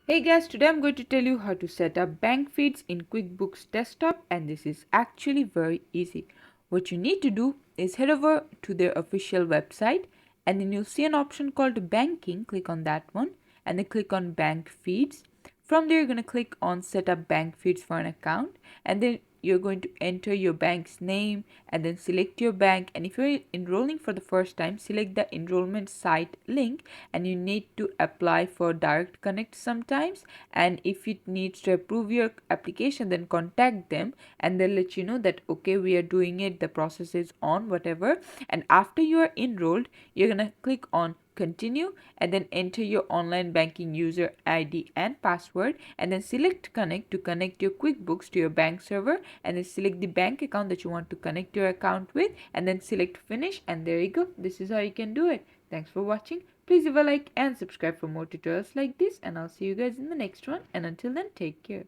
Hey guys, today I'm going to tell you how to set up bank feeds in QuickBooks Desktop, and this is actually very easy. What you need to do is head over to their official website, and then you'll see an option called banking. Click on that one and then click on bank feeds. From there you're going to click on set up bank feeds for an account, and then you're going to enter your bank's name and then select your bank. And if you're enrolling for the first time, select the enrollment site link, and you need to apply for direct connect sometimes. And if it needs to approve your application, then contact them and they'll let you know that okay, we are doing it, the process is on, whatever. And after you are enrolled, you're gonna click on continue and then enter your online banking user ID and password, and then select connect to connect your QuickBooks to your bank server, and then select the bank account that you want to connect your account with, and then select finish. And there you go, this is how you can do it. Thanks for watching. Please leave a like and subscribe for more tutorials like this, and I'll see you guys in the next one. And until then, take care.